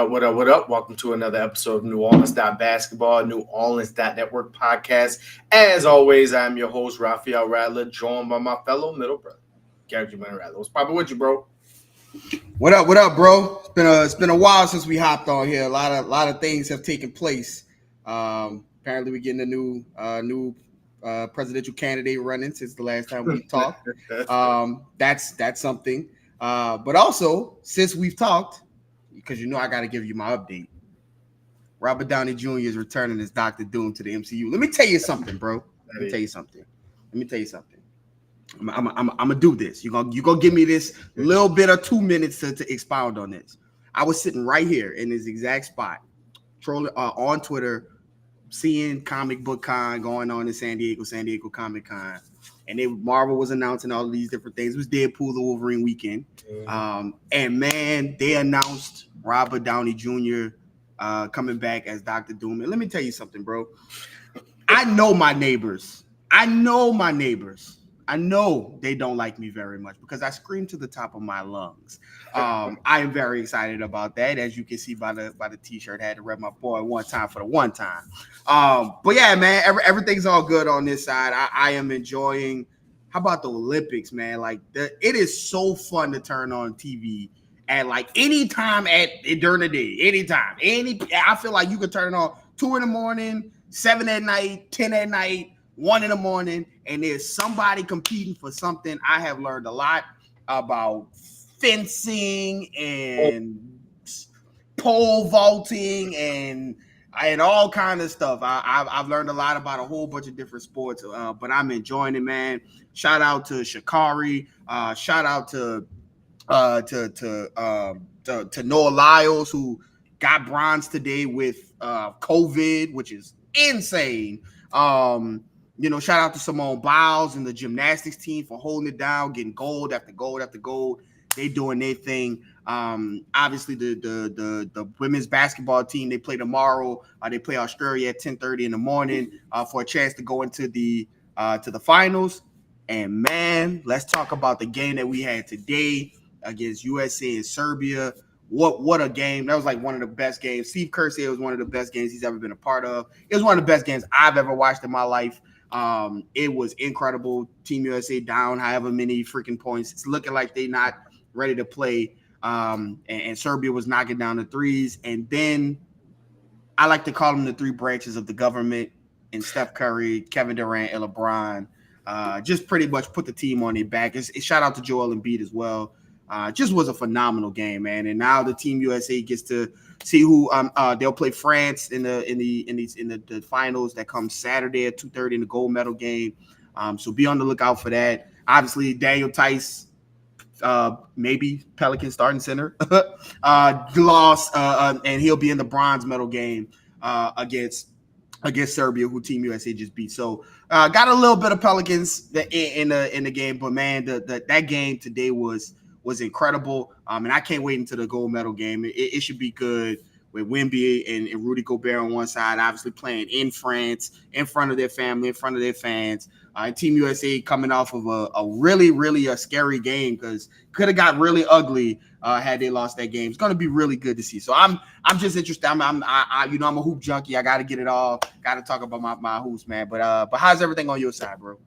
up? What up? Welcome to another episode of New Orleans Basketball, New Orleans Network podcast. As always, I'm your host, Raphael Rattler, joined by my fellow middle brother, Garrick Raphael Rattler. What's poppin' with you, bro? What up, bro? It's been a while since we hopped on here. A lot of things have taken place. Apparently, we're getting a new presidential candidate running since the last time we talked. That's something. But also, since we've talked, because you know I got to give you my update. Robert Downey Jr. is returning as Dr. Doom to the MCU. Let me tell you something, bro. Let me tell you something. I'm gonna do this. You gonna give me this little bit of 2 minutes to expound on this. I was sitting right here in this exact spot, trolling on Twitter, seeing Comic Book Con going on in San Diego Comic Con, and Marvel was announcing all of these different things. It was Deadpool the Wolverine weekend, and man, they announced Robert Downey Jr. Coming back as Dr. Doom. And let me tell you something, bro. I know my neighbors. I know they don't like me very much because I scream to the top of my lungs. I am very excited about that, as you can see by the t-shirt. I had to rep my boy one time for the one time. But yeah, man, everything's all good on this side. I am enjoying. How about the Olympics, man? Like it is so fun to turn on TV at like any time during the day, anytime. I feel like you could turn it on 2 a.m, 7 p.m, 10 p.m, 1 a.m, and there's somebody competing for something. I have learned a lot about fencing and pole vaulting and all kind of stuff. I've learned a lot about a whole bunch of different sports, but I'm enjoying it, man. Shout out to Sha'Carri. Shout out to Noah Lyles, who got bronze today with COVID, which is insane. Shout out to Simone Biles and the gymnastics team for holding it down, getting gold after gold after gold. They doing their thing. Obviously, the women's basketball team, they play tomorrow. They play Australia at 10:30 in the morning for a chance to go into the finals. And man, let's talk about the game that we had today against USA and Serbia. What a game. That was like one of the best games. Steve Kerr said it was one of the best games he's ever been a part of. It was one of the best games I've ever watched in my life. It was incredible. Team USA down however many freaking points. It's looking like they're not ready to play. And Serbia was knocking down the threes. And then I like to call them the three branches of the government, and Steph Curry, Kevin Durant, and LeBron just pretty much put the team on their back. Shout out to Joel Embiid as well. Just was a phenomenal game, man. And now the Team USA gets to see who they'll play France in the finals that comes Saturday at 2:30 in the gold medal game. So be on the lookout for that. Obviously, Daniel Tice, maybe Pelicans starting center, lost, and he'll be in the bronze medal game against Serbia, who Team USA just beat. So got a little bit of Pelicans in the game, but man, that game today was incredible. And I can't wait until the gold medal game. It should be good with Wemby and Rudy Gobert on one side, obviously playing in France, in front of their family, in front of their fans. Team USA coming off of a really, really a scary game because could have got really ugly had they lost that game. It's going to be really good to see. So I'm just interested. I'm a hoop junkie. I got to get it all. Got to talk about my hoops, man. But how's everything on your side, bro?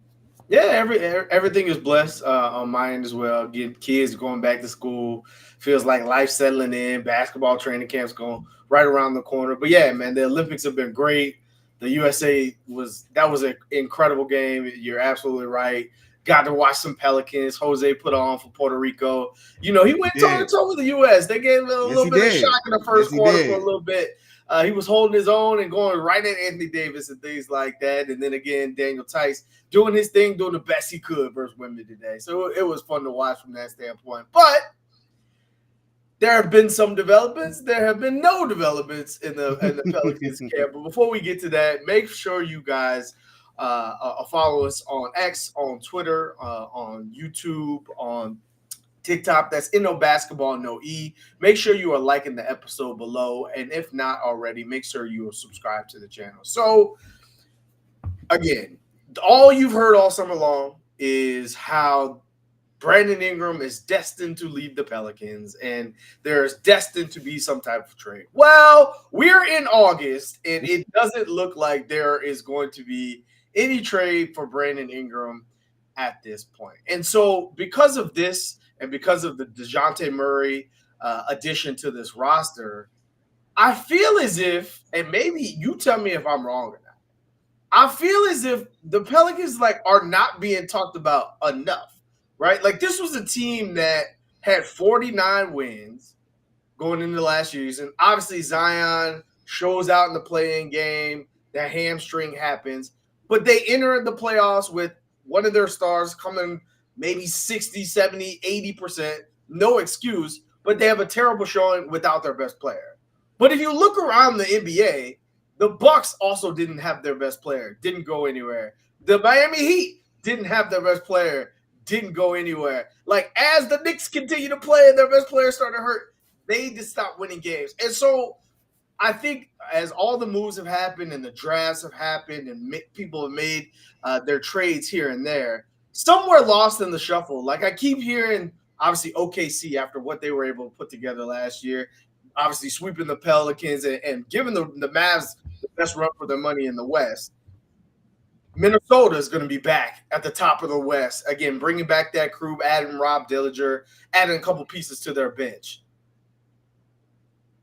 Yeah, everything is blessed on my end as well. Get kids going back to school. Feels like life settling in. Basketball training camps going right around the corner. But yeah, man, the Olympics have been great. The USA was an incredible game. You're absolutely right. Got to watch some Pelicans. Jose put on for Puerto Rico. He went toe-to-toe with the U.S. They gave him a little bit of shock in the first quarter for a little bit. He was holding his own and going right at Anthony Davis and things like that. And then again, Daniel Tice doing his thing, doing the best he could versus women today. So it was fun to watch from that standpoint. But there have been some developments. There have been no developments in the Pelicans camp. But before we get to that, make sure you guys follow us on X, on Twitter, on YouTube, on TikTok. That's No Basketball, No E. Make sure you are liking the episode below. And if not already, make sure you are subscribed to the channel. So, again, all you've heard all summer long is how Brandon Ingram is destined to leave the Pelicans and there's destined to be some type of trade. Well, we're in August and it doesn't look like there is going to be any trade for Brandon Ingram at this point. And so because of this and because of the Dejonte Murray addition to this roster, I feel as if, and maybe you tell me if I'm wrong or not, I feel as if the Pelicans are not being talked about enough, right? Like this was a team that had 49 wins going into last season. Obviously, Zion shows out in the play-in game. That hamstring happens. But they enter the playoffs with one of their stars coming maybe 60, 70, 80%. No excuse. But they have a terrible showing without their best player. But if you look around the NBA, the Bucks also didn't have their best player, didn't go anywhere. The Miami Heat didn't have their best player, didn't go anywhere. Like as the Knicks continue to play and their best player started to hurt, they just stopped winning games. And so I think as all the moves have happened and the drafts have happened and people have made their trades here and there, somewhere lost in the shuffle. Like I keep hearing, obviously, OKC after what they were able to put together last year, obviously sweeping the Pelicans and giving the Mavs the best run for their money in the West. Minnesota is going to be back at the top of the West. Again, bringing back that crew, adding Rob Dillinger, adding a couple pieces to their bench.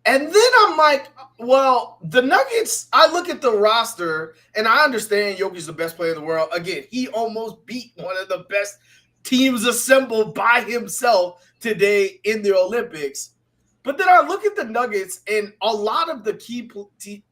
And then I'm like, well, the Nuggets, I look at the roster, and I understand Jokic's the best player in the world. Again, he almost beat one of the best teams assembled by himself today in the Olympics. But then I look at the Nuggets, and a lot of the key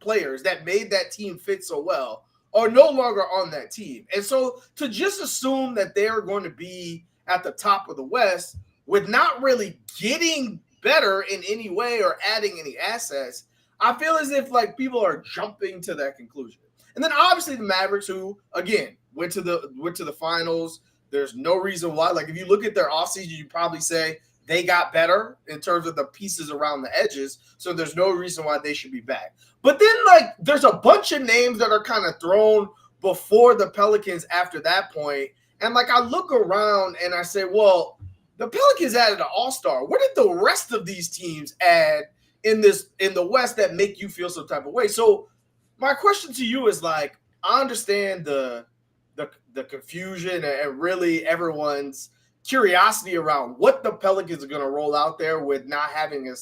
players that made that team fit so well are no longer on that team. And so to just assume that they're going to be at the top of the West with not really getting better in any way or adding any assets, I feel as if people are jumping to that conclusion. And then obviously the Mavericks, who again went to the finals. There's no reason why. Like if you look at their offseason, you probably say they got better in terms of the pieces around the edges. So there's no reason why they should be back. But then there's a bunch of names that are kind of thrown before the Pelicans after that point. And I look around and I say, well, the Pelicans added an all-star. What did the rest of these teams add in the West that make you feel some type of way? So my question to you is I understand the confusion and really everyone's curiosity around what the Pelicans are going to roll out there with not having an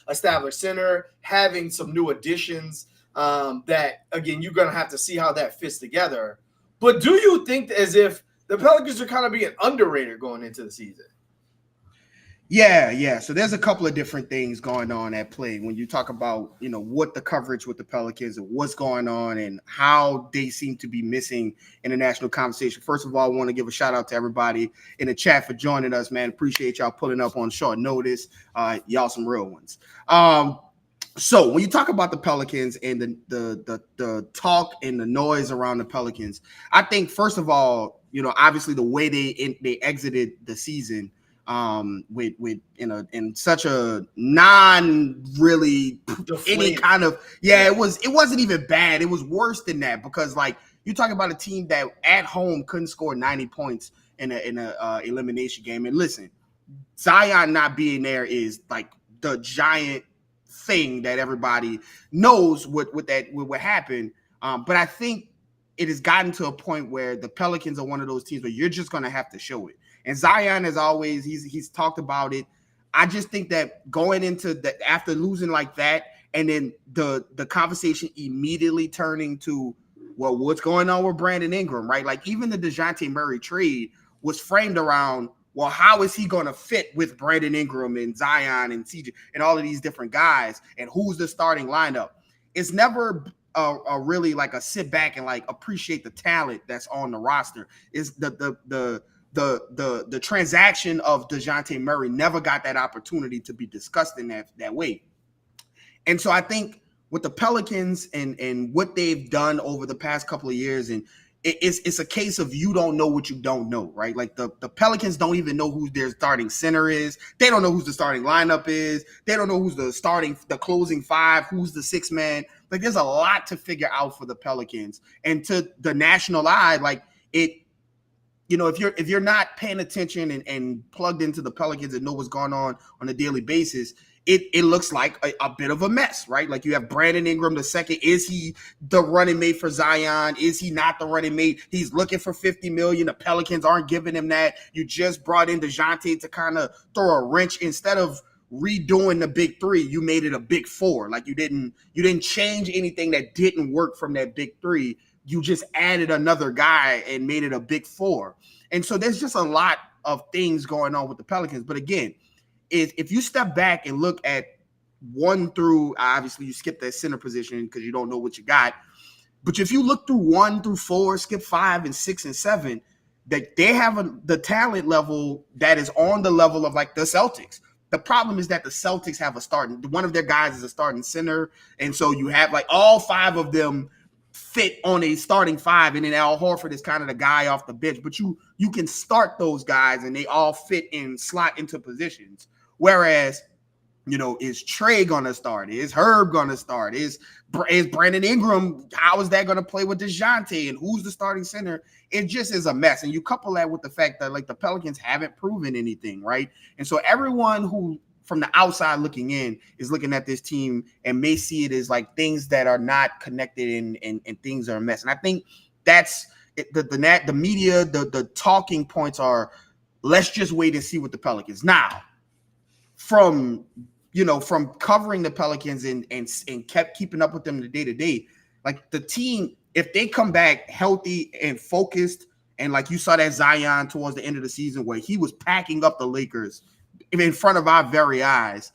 established center, having some new additions that, again, you're going to have to see how that fits together. But do you think as if the Pelicans are kind of being underrated going into the season? Yeah. So there's a couple of different things going on at play when you talk about, what the coverage with the Pelicans and what's going on and how they seem to be missing in the national conversation. First of all, I want to give a shout out to everybody in the chat for joining us, man. Appreciate y'all pulling up on short notice. Y'all some real ones. So when you talk about the Pelicans and the talk and the noise around the Pelicans, I think first of all, obviously the way they exited the season with in such a non really any kind of it wasn't even bad. It was worse than that because you talk about a team that at home couldn't score 90 points in a elimination game. And listen, Zion not being there is the giant thing that everybody knows what happened. But I think it has gotten to a point where the Pelicans are one of those teams where you're just going to have to show it. And Zion, as always, he's talked about it. I just think that going into after losing like that, and then the conversation immediately turning to, well, what's going on with Brandon Ingram, right? Even the Dejounte Murray trade was framed around, well, how is he going to fit with Brandon Ingram and Zion and CJ and all of these different guys, and who's the starting lineup? It's never a really a sit back and appreciate the talent that's on the roster. Is the transaction of Dejounte Murray never got that opportunity to be discussed in that way. And so I think with the Pelicans and what they've done over the past couple of years, and it's a case of you don't know what you don't know, right? The Pelicans don't even know who their starting center is. They don't know who the starting lineup is. They don't know who's the closing five, who's the sixth man. There's a lot to figure out for the Pelicans. And to the national eye, if you're not paying attention and plugged into the Pelicans and know what's going on a daily basis, it looks like a bit of a mess, right? Like you have Brandon Ingram the second. Is he the running mate for Zion? Is he not the running mate? He's looking for $50 million. The Pelicans aren't giving him that. You just brought in Dejonte to kind of throw a wrench. Instead of redoing the big three, you made it a big four. Like you didn't change anything that didn't work from that big three. You just added another guy and made it a big four. And so there's just a lot of things going on with the Pelicans. But again, if you step back and look at 1 through, obviously you skip that center position because you don't know what you got. But if you look through 1 through 4, skip 5 and 6 and 7, that they have the talent level that is on the level of like the Celtics. The problem is that the Celtics have one of their guys is a starting center. And so you have like all 5 of them fit on a starting 5, and then Al Horford is kind of the guy off the bench. But you can start those guys and they all fit in, slot into positions. Whereas, is Trey gonna start? Is Herb gonna start? Is Brandon Ingram? How is that gonna play with Dejounte? And who's the starting center? It just is a mess. And you couple that with the fact that like the Pelicans haven't proven anything, right? And so everyone who from the outside looking in is looking at this team and may see it as like things that are not connected and things are a mess. And I think that's the media, the talking points are, let's just wait and see what the Pelicans. Now, from covering the Pelicans and kept keeping up with them the day to day, like the team, if they come back healthy and focused, and like you saw that Zion towards the end of the season where he was packing up the Lakers in front of our very eyes.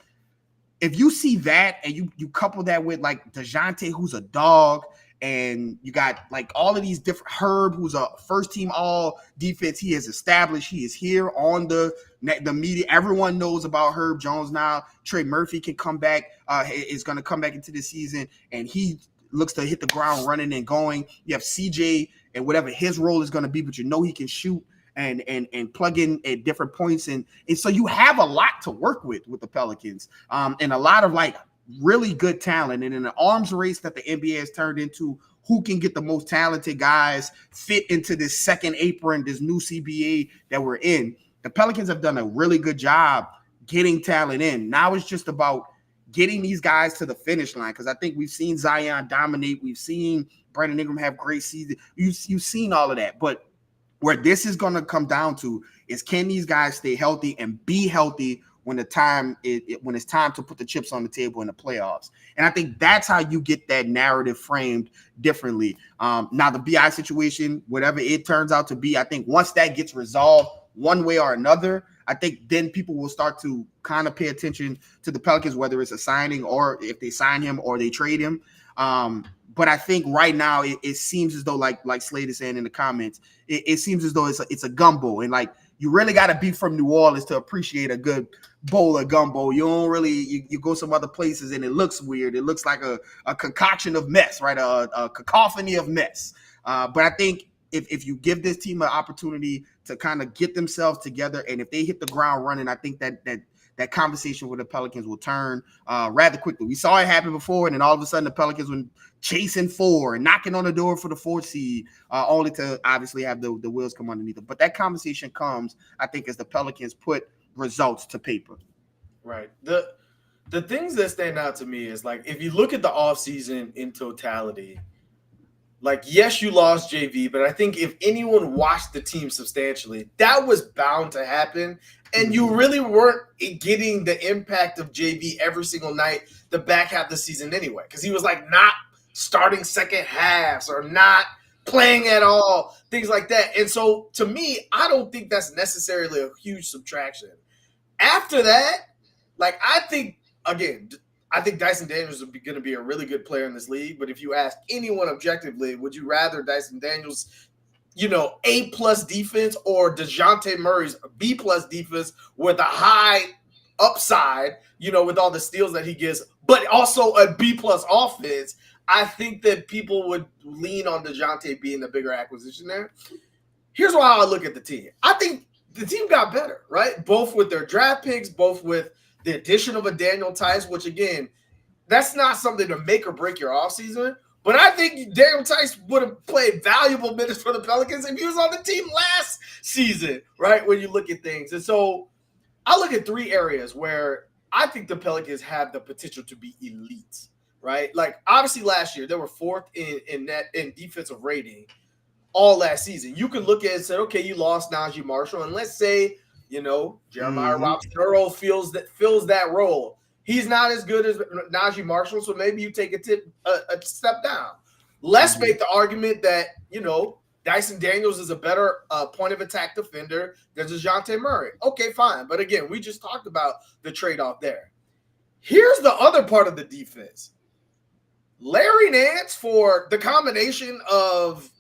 If you see that and you couple that with like Dejounte, who's a dog, and you got like all of these different Herb, who's a first team all defense, he has established, he is here on the media. Everyone knows about Herb Jones now. Trey Murphy can come back, is going to come back into the season, and he looks to hit the ground running and going. You have CJ and whatever his role is going to be, but he can shoot and plug in at different points. And so you have a lot to work with the Pelicans, and a lot of like really good talent. And in an arms race that the NBA has turned into, who can get the most talented guys fit into this second apron, this new CBA that we're in. The Pelicans have done a really good job getting talent in. Now it's just about getting these guys to the finish line, because I think we've seen Zion dominate. We've seen Brandon Ingram have great season. You've seen all of that. But where this is going to come down to is, can these guys stay healthy and be healthy when it's time to put the chips on the table in the playoffs? And I think that's how you get that narrative framed differently. Now, the BI situation, whatever it turns out to be, I think once that gets resolved one way or another, I think then people will start to kind of pay attention to the Pelicans, whether it's a signing or if they sign him or they trade him. But I think right now it seems as though, like Slade is saying in the comments, it seems as though it's a gumbo. And like, you really got to be from New Orleans to appreciate a good bowl of gumbo. You don't really, you go some other places and it looks weird. It looks like a concoction of mess, right? A cacophony of mess. But I think if you give this team an opportunity to kind of get themselves together, and if they hit the ground running, I think that conversation with the Pelicans will turn rather quickly. We saw it happen before, and then all of a sudden the Pelicans were chasing 4 and knocking on the door for the 4th seed, only to obviously have the wheels come underneath them. But that conversation comes, I think, as the Pelicans put results to paper. Right. The things that stand out to me is, like, if you look at the offseason in totality, like, yes, you lost JV, but I think if anyone watched the team substantially, that was bound to happen. And you really weren't getting the impact of JV every single night the back half of the season anyway, because he was like not starting second halves or not playing at all, things like that. And so to me, I don't think that's necessarily a huge subtraction. After that, like, I think Dyson Daniels is going to be a really good player in this league. But if you ask anyone objectively, would you rather Dyson Daniels, A+ defense, or Dejounte Murray's B+ defense with a high upside, with all the steals that he gives, but also a B+ offense? I think that people would lean on Dejounte being the bigger acquisition there. Here's why I look at the team. I think the team got better, right? Both with their draft picks, both with the addition of a Daniel Tice, which, again, that's not something to make or break your offseason. But I think Daniel Tice would have played valuable minutes for the Pelicans if he was on the team last season, right? When you look at things. And so I look at three areas where I think the Pelicans have the potential to be elite, right? Like, obviously last year, they were fourth in defensive rating all last season. You can look at it and say, okay, you lost Najee Marshall. And let's say, Jeremiah Robinson-Earl fills that role. He's not as good as Najee Marshall, so maybe you take a step down. Let's make the argument that, Dyson Daniels is a better point of attack defender than Dejonte Murray. Okay, fine. But again, we just talked about the trade-off there. Here's the other part of the defense. Larry Nance, for the combination of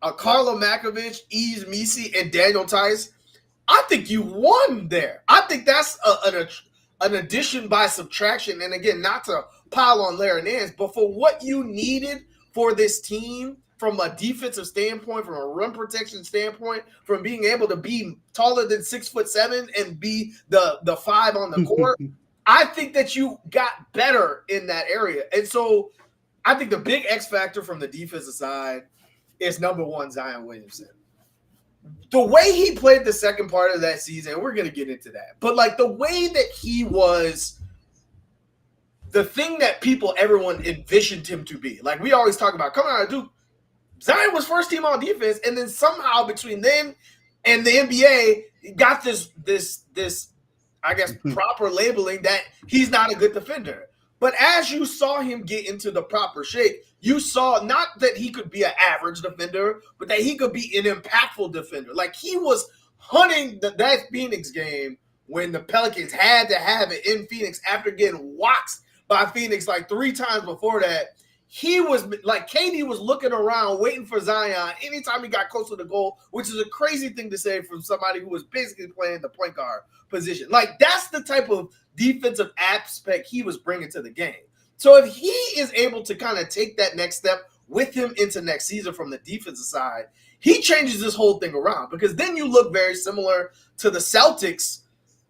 Carlo Makovich, Yves Missi, and Daniel Tice, I think you won there. I think that's an addition by subtraction. And again, not to pile on Larry Nance, but for what you needed for this team from a defensive standpoint, from a rim protection standpoint, from being able to be taller than 6'7" and be the five on the court, I think that you got better in that area. And so I think the big X factor from the defensive side is number one, Zion Williamson. The way he played the second part of that season, we're going to get into that. But like the way that he was the thing that everyone envisioned him to be. Like we always talk about coming out of Duke, Zion was first team on defense. And then somehow between them and the NBA got this, I guess, proper labeling that he's not a good defender. But as you saw him get into the proper shape, you saw not that he could be an average defender, but that he could be an impactful defender. Like he was hunting that Phoenix game when the Pelicans had to have it in Phoenix after getting waxed by Phoenix like 3 times before that. He was like KD was looking around waiting for Zion anytime he got close to the goal, which is a crazy thing to say from somebody who was basically playing the point guard position. Like that's the type of defensive aspect he was bringing to the game. So if he is able to kind of take that next step with him into next season from the defensive side, he changes this whole thing around, because then you look very similar to the Celtics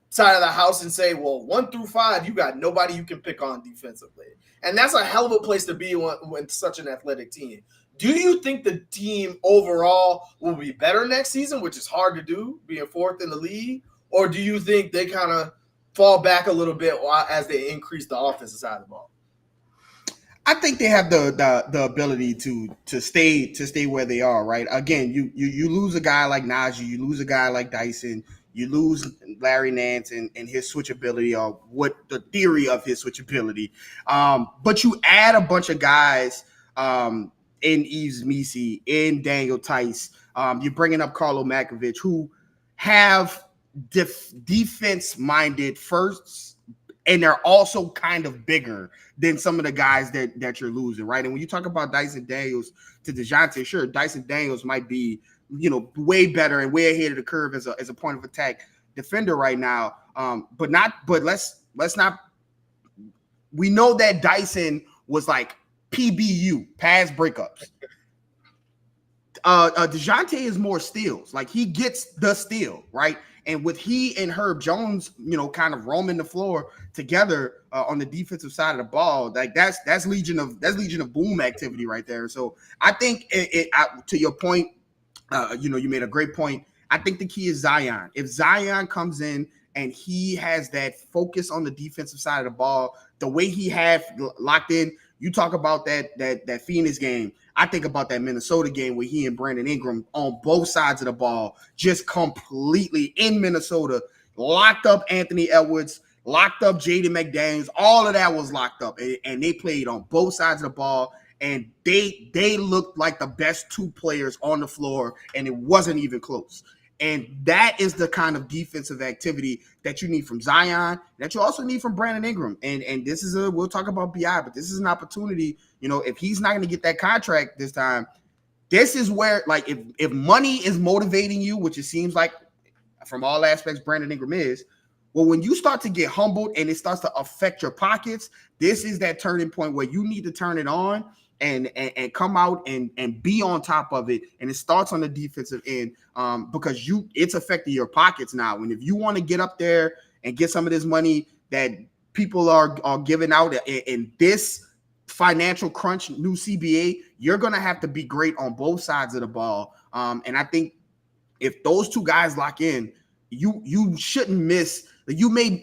side of the house and say, well, 1 through 5, you got nobody you can pick on defensively. And that's a hell of a place to be when such an athletic team. Do you think the team overall will be better next season, which is hard to do, being fourth in the league? Or do you think they kind of fall back a little bit as they increase the offensive side of the ball? I think they have the ability to stay where they are, right? Again, you lose a guy like Najee, you lose a guy like Dyson, you lose Larry Nance and his switchability, or what the theory of his switchability. But you add a bunch of guys in Yves Missi, in Daniel Tice. You're bringing up Carlo Makovich, who have defense-minded firsts, and they're also kind of bigger than some of the guys that you're losing, right? And when you talk about Dyson Daniels to Dejounte, sure, Dyson Daniels might be, way better and way ahead of the curve as a point of attack defender right now. But let's not. We know that Dyson was like PBU, pass breakups. Dejounte is more steals. Like he gets the steal, right? And with he and Herb Jones, kind of roaming the floor together on the defensive side of the ball, like that's Legion of Boom activity right there. So I think to your point, you made a great point. I think the key is Zion. If Zion comes in and he has that focus on the defensive side of the ball, the way he had locked in, you talk about that Phoenix game. I think about that Minnesota game where he and Brandon Ingram on both sides of the ball, just completely in Minnesota, locked up Anthony Edwards, locked up Jaden McDaniels. All of that was locked up, and they played on both sides of the ball, and they looked like the best 2 players on the floor, and it wasn't even close. And that is the kind of defensive activity that you need from Zion, that you also need from Brandon Ingram. And this is we'll talk about BI, but this is an opportunity, if he's not going to get that contract this time, this is where, like, if money is motivating you, which it seems like from all aspects Brandon Ingram is, well, when you start to get humbled and it starts to affect your pockets, this is that turning point where you need to turn it on and come out and be on top of it. And it starts on the defensive end because it's affecting your pockets now. And if you want to get up there and get some of this money that people are giving out in this financial crunch, new CBA, you're going to have to be great on both sides of the ball. And I think if those two guys lock in, you shouldn't miss. You may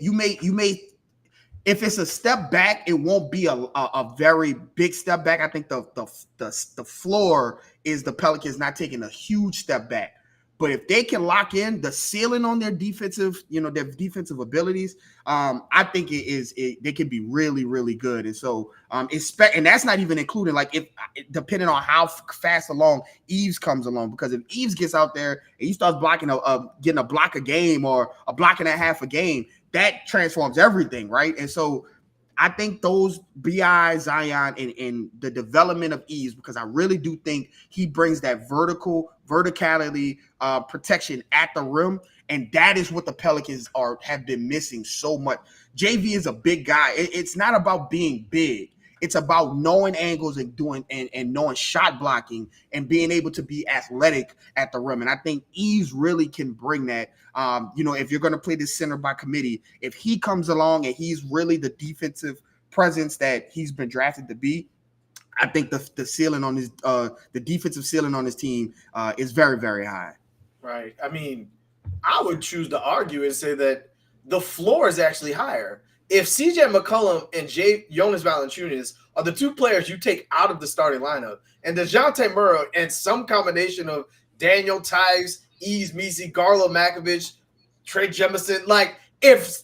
if it's a step back, it won't be a very big step back. I think the floor is the Pelicans not taking a huge step back. But if they can lock in the ceiling on their defensive abilities, I think they can be really, really good. And so, and that's not even including like if depending on how fast along Eves comes along, because if Eves gets out there and he starts blocking getting a block a game or a block and a half a game, that transforms everything, right? And so I think those BI, Zion, and the development of Eves, because I really do think he brings that verticality, protection at the rim, and that is what the Pelicans have been missing so much. JV is a big guy. It's not about being big. It's about knowing angles and knowing shot blocking and being able to be athletic at the rim. And I think Eves really can bring that. If you're going to play this center by committee, if he comes along and he's really the defensive presence that he's been drafted to be, I think the ceiling on the defensive ceiling on his team is very, very high. Right. I mean, I would choose to argue and say that the floor is actually higher. If CJ McCollum and Jonas Valanciunas are the two players you take out of the starting lineup, and Dejonte Murray and some combination of Daniel Tice, Eves Misi, Garlo Makovich, Trey Jemison, like if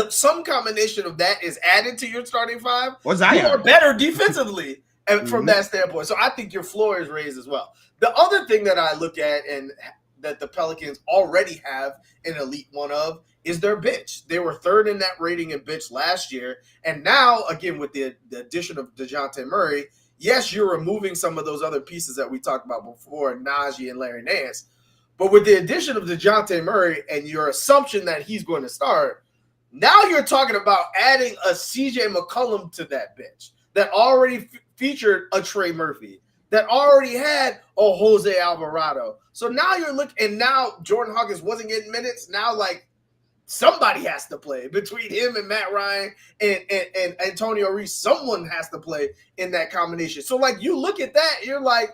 some combination of that is added to your starting five, you are better defensively from that standpoint. So I think your floor is raised as well. The other thing that I look at and that the Pelicans already have an elite one of is their bench. They were third in that rating in bench last year. And now, again, with the addition of Dejounte Murray, yes, you're removing some of those other pieces that we talked about before, Najee and Larry Nance. But with the addition of Dejounte Murray and your assumption that he's going to start, now you're talking about adding a CJ McCollum to that bench that already featured a Trey Murphy, that already had a Jose Alvarado. So now you're looking, and now Jordan Hawkins wasn't getting minutes. Now, like, somebody has to play between him and Matt Ryan and Antonio Reese. Someone has to play in that combination. So, like, you look at that, you're like,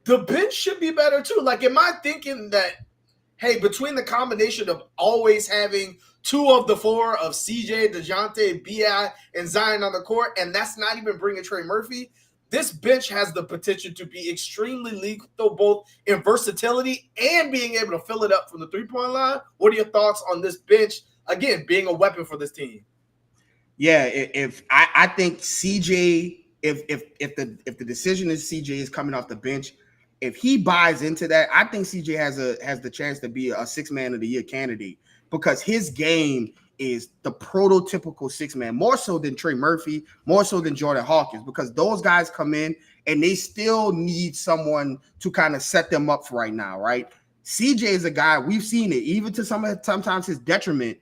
the bench should be better too. Like, am I thinking that, hey, between the combination of always having two of the four of CJ, Dejounte, B.I., and Zion on the court, and that's not even bringing Trey Murphy, this bench has the potential to be extremely lethal, both in versatility and being able to fill it up from the three-point line. What are your thoughts on this bench, again, being a weapon for this team? Yeah, I think CJ, if the decision is CJ is coming off the bench, if he buys into that, I think CJ has the chance to be a six-man of the year candidate, because his game is the prototypical six-man, more so than Trey Murphy, more so than Jordan Hawkins, because those guys come in and they still need someone to kind of set them up for right now, right? CJ is a guy, we've seen it, even to sometimes his detriment.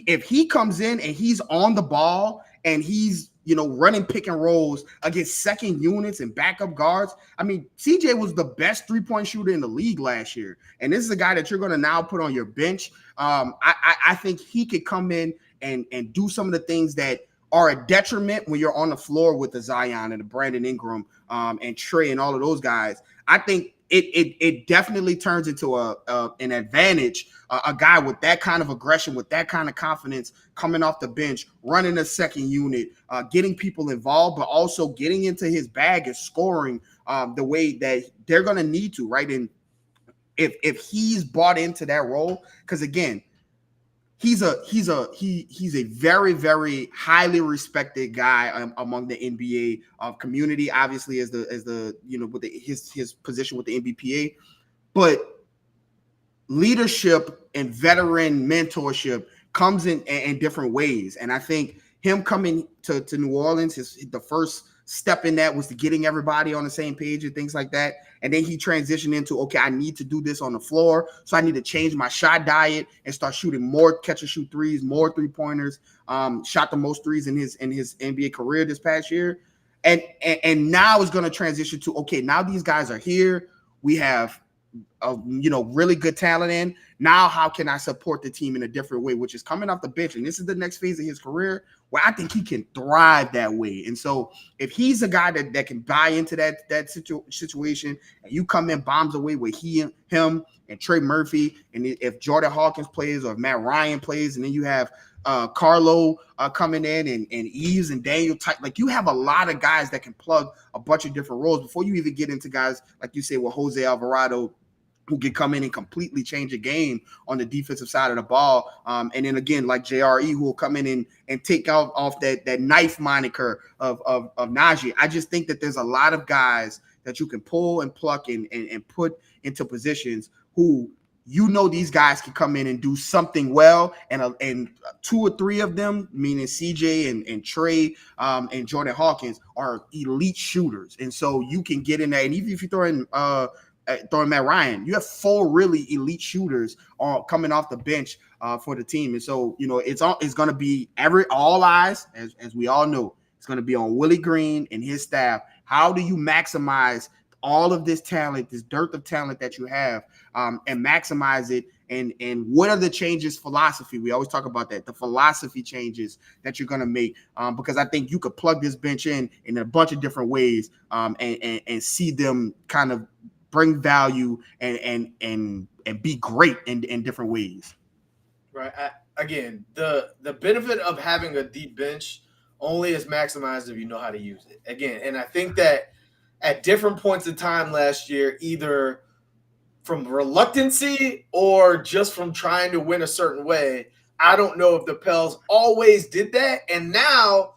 If he comes in and he's on the ball and he's, running pick and rolls against second units and backup guards. I mean, CJ was the best three-point shooter in the league last year. And this is a guy that you're going to now put on your bench. I think he could come in and do some of the things that are a detriment when you're on the floor with the Zion and the Brandon Ingram and Trey and all of those guys. I think it definitely turns into an advantage. A guy with that kind of aggression, with that kind of confidence, coming off the bench, running a second unit, getting people involved, but also getting into his bag and scoring the way that they're going to need to, right? And if he's bought into that role, because again, he's a very, very highly respected guy among the NBA community, obviously as the with his position with the NBPA, but leadership and veteran mentorship comes in different ways. And I think him coming to New Orleans, the first step in that was to getting everybody on the same page and things like that. And then he transitioned into, okay, I need to do this on the floor. So I need to change my shot diet and start shooting more catch and shoot threes, more three-pointers. Shot the most threes in his NBA career this past year. And now it's going to transition to, okay, now these guys are here. We have really good talent in. Now, how can I support the team in a different way, which is coming off the bench? And this is the next phase of his career where I think he can thrive that way. And so if he's a guy that can buy into that situation, and you come in bombs away with him and Trey Murphy, and if Jordan Hawkins plays or if Matt Ryan plays, and then you have Carlo coming in and Eves and Daniel type, like you have a lot of guys that can plug a bunch of different roles before you even get into guys like you say with Jose Alvarado, who can come in and completely change a game on the defensive side of the ball. And then again, like JRE, who will come in and take out off that knife moniker of Najee. I just think that there's a lot of guys that you can pull and pluck and put into positions who, you know, these guys can come in and do something well, and 2 or 3 of them, meaning CJ and Trey and Jordan Hawkins, are elite shooters. And so you can get in there, and even if you throw in Matt Ryan, you have 4 really elite shooters coming off the bench for the team. And so, you know, it's going to be all eyes, as we all know, it's going to be on Willie Green and his staff. How do you maximize all of this talent, this dearth of talent that you have, and maximize it? And what are the changes, philosophy? We always talk about that, the philosophy changes that you're going to make, because I think you could plug this bench in a bunch of different ways, and see them kind of bring value and be great in different ways. Right. Again, the benefit of having a deep bench only is maximized if you know how to use it. Again, and I think that at different points in time last year, either from reluctancy or just from trying to win a certain way, I don't know if the Pels always did that. And now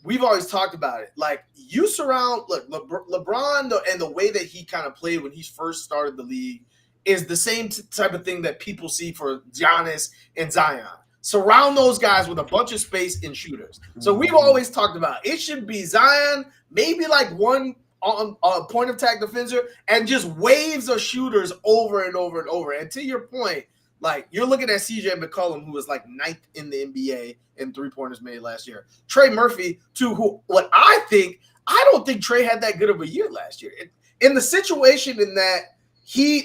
we've always talked about it. Like, you surround, look, LeBron and the way that he kind of played when he first started the league is the same type of thing that people see for Giannis and Zion. Surround those guys with a bunch of space and shooters. So we've always talked about it should be Zion, maybe like one on point of attack defender, and just waves of shooters over and over and over. And to your point, like, you're looking at CJ McCollum, who was like 9th in the NBA in 3-pointers made last year. Trey Murphy, too, who I don't think Trey had that good of a year last year. In the situation in that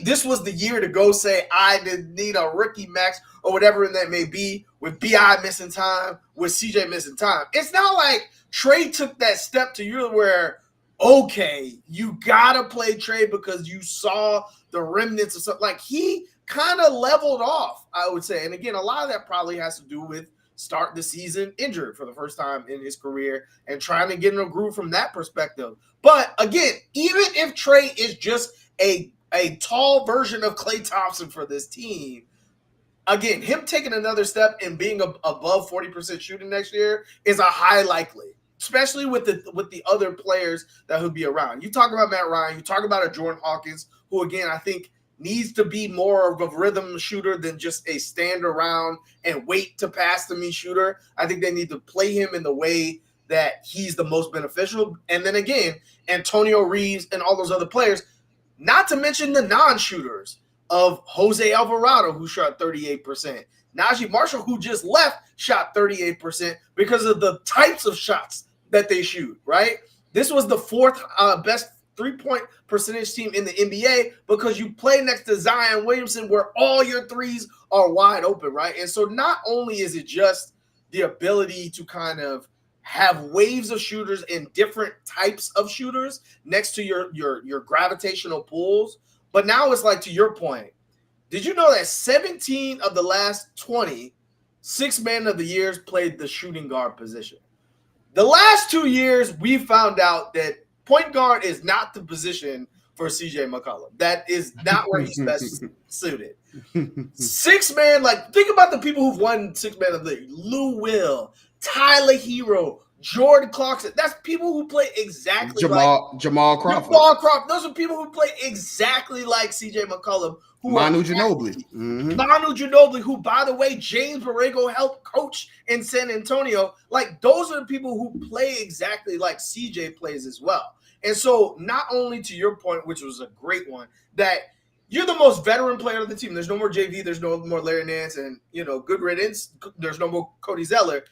this was the year to go say, I didn't need a rookie max or whatever that may be, with BI missing time, with CJ missing time. It's not like Trey took that step to you where, okay, you got to play Trey because you saw the remnants of something. Like, he kind of leveled off, I would say. And again, a lot of that probably has to do with starting the season injured for the first time in his career and trying to get in a groove from that perspective. But again, even if Trey is just a tall version of Klay Thompson for this team, again, him taking another step and being above 40% shooting next year is a high likely, especially with the other players that would be around. You talk about Matt Ryan, you talk about a Jordan Hawkins, who, again, I think needs to be more of a rhythm shooter than just a stand around and wait to pass to me shooter. I think they need to play him in the way that he's the most beneficial. And then again, Antonio Reeves and all those other players, not to mention the non-shooters of Jose Alvarado, who shot 38%. Najee Marshall, who just left, shot 38% because of the types of shots that they shoot, right? This was the 4th best 3-point percentage team in the NBA because you play next to Zion Williamson, where all your threes are wide open, right? And so not only is it just the ability to kind of have waves of shooters and different types of shooters next to your gravitational pulls, but now it's like, to your point, did you know that 17 of the last 20 six-man of the years played the shooting guard position? The last 2 years, we found out that point guard is not the position for CJ McCollum. That is not where he's best suited. 6-man, like, think about the people who've won 6-man of the league. Lou Will, Tyler Hero, Jordan Clarkson. That's people who play exactly Jamal Crawford. Jamal Crawford. Those are people who play exactly like CJ McCollum. Manu Ginobili. Manu Ginobili, who, by the way, James Borrego helped coach in San Antonio. Like, those are the people who play exactly like CJ plays as well. And so, not only to your point, which was a great one, that you're the most veteran player of the team. There's no more JV. There's no more Larry Nance. And, good riddance. There's no more Cody Zeller.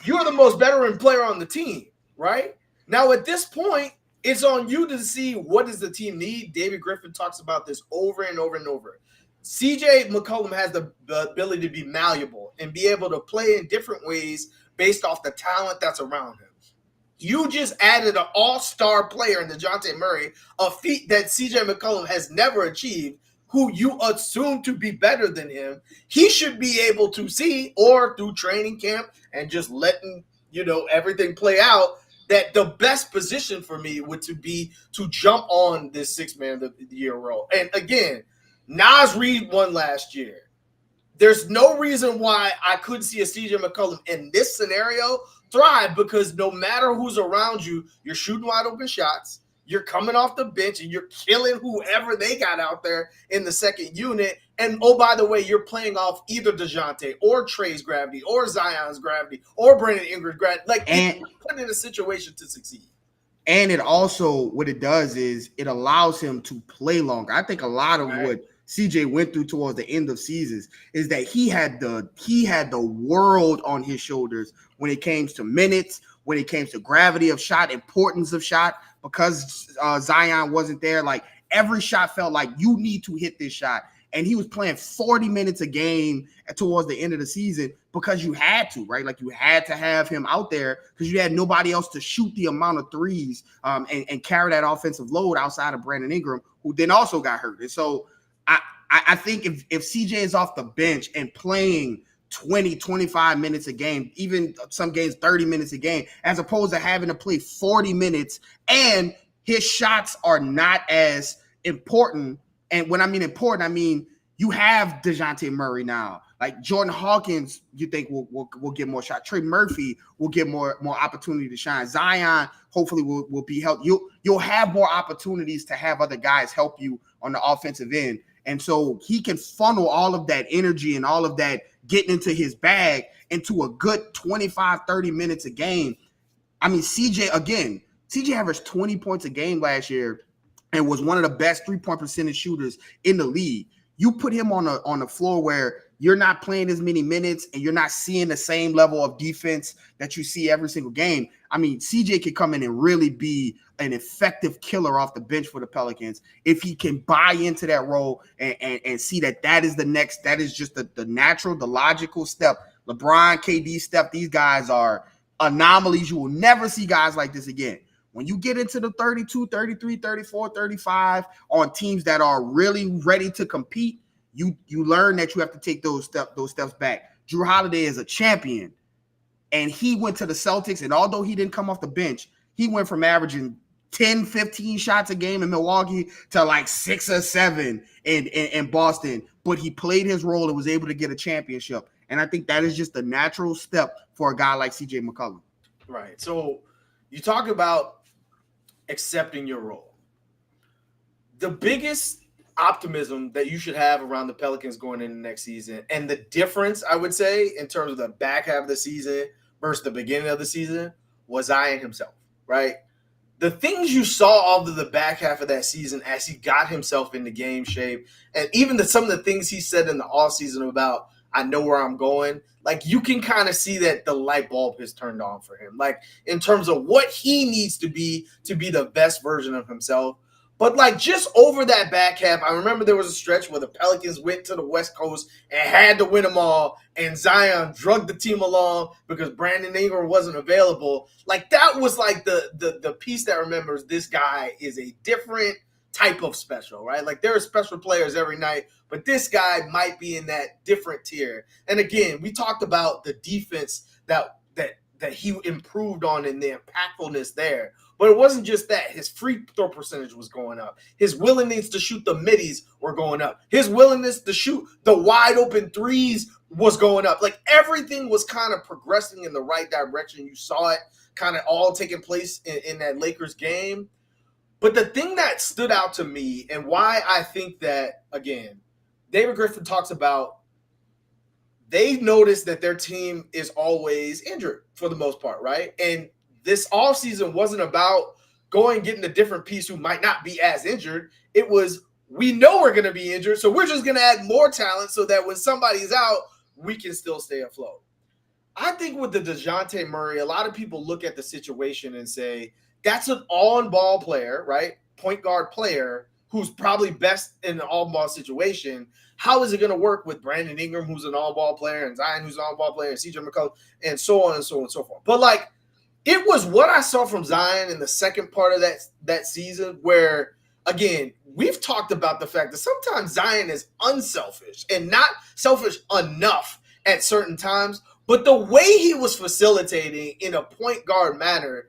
You're the most veteran player on the team, right? Now, at this point, it's on you to see what does the team need. David Griffin talks about this over and over and over. CJ McCollum has the ability to be malleable and be able to play in different ways based off the talent that's around him. You just added an all-star player in Dejonte Murray, a feat that CJ McCollum has never achieved, who you assume to be better than him. He should be able to see, or through training camp and just letting, everything play out, that the best position for me would to be to jump on this six-man of the year role. And again, Nas Reed won last year. There's no reason why I couldn't see a CJ McCollum in this scenario thrive, because no matter who's around you, you're shooting wide open shots, you're coming off the bench, and you're killing whoever they got out there in the second unit. And, oh, by the way, you're playing off either Dejounte or Trey's gravity or Zion's gravity or Brandon Ingram's gravity. Like, it's put in a situation to succeed. And it also, what it does is it allows him to play longer. I think a lot of what CJ went through towards the end of seasons is that he had the world on his shoulders when it came to minutes, when it came to gravity of shot, importance of shot, because Zion wasn't there. Like, every shot felt like you need to hit this shot. And he was playing 40 minutes a game towards the end of the season because you had to, right? Like, you had to have him out there because you had nobody else to shoot the amount of threes and carry that offensive load outside of Brandon Ingram, who then also got hurt. And so I think if CJ is off the bench and playing 20, 25 minutes a game, even some games 30 minutes a game, as opposed to having to play 40 minutes, and his shots are not as important. And when I mean important, I mean you have Dejounte Murray now. Like, Jordan Hawkins, you think will get more shots. Trey Murphy will get more opportunity to shine. Zion hopefully will be helped. You'll have more opportunities to have other guys help you on the offensive end. And so he can funnel all of that energy and all of that getting into his bag into a good 25, 30 minutes a game. I mean, CJ averaged 20 points a game last year and was one of the best three-point percentage shooters in the league. You put him on the floor where you're not playing as many minutes and you're not seeing the same level of defense that you see every single game. I mean, CJ could come in and really be an effective killer off the bench for the Pelicans if he can buy into that role and see that is just the natural, the logical step. LeBron, KD step, these guys are anomalies. You will never see guys like this again. When you get into the 32, 33, 34, 35 on teams that are really ready to compete, you learn that you have to take those steps back. Jrue Holiday is a champion, and he went to the Celtics, and although he didn't come off the bench, he went from averaging 10, 15 shots a game in Milwaukee to like 6 or 7 in Boston, but he played his role and was able to get a championship. And I think that is just the natural step for a guy like CJ McCollum. Right. So you talk about accepting your role. The biggest optimism that you should have around the Pelicans going into next season, and the difference, I would say, in terms of the back half of the season versus the beginning of the season, was Zion himself, right? The things you saw over the back half of that season as he got himself into game shape, and even some of the things he said in the offseason about, I know where I'm going, like, you can kind of see that the light bulb has turned on for him, like, in terms of what he needs to be the best version of himself. But, like, just over that back half, I remember there was a stretch where the Pelicans went to the West Coast and had to win them all, and Zion drugged the team along because Brandon Ingram wasn't available. Like, that was, like, the piece that remembers this guy is a different type of special, right? Like, there are special players every night, but this guy might be in that different tier. And, again, we talked about the defense that he improved on and the impactfulness there. But it wasn't just that. His free throw percentage was going up. His willingness to shoot the middies were going up. His willingness to shoot the wide open threes was going up. Like, everything was kind of progressing in the right direction. You saw it kind of all taking place in that Lakers game. But the thing that stood out to me, and why I think that, again, David Griffin talks about, they noticed that their team is always injured for the most part, right? And this offseason wasn't about going and getting a different piece who might not be as injured. It was, we know we're going to be injured, so we're just going to add more talent so that when somebody's out, we can still stay afloat. I think with the Dejounte Murray, a lot of people look at the situation and say, that's an on-ball player, right? Point guard player who's probably best in an all-ball situation, how is it going to work with Brandon Ingram, who's an all-ball player, and Zion, who's an all-ball player, and CJ McCollum, and so on and so on and so forth. But like, it was what I saw from Zion in the second part of that season where, again, we've talked about the fact that sometimes Zion is unselfish and not selfish enough at certain times, but the way he was facilitating in a point guard manner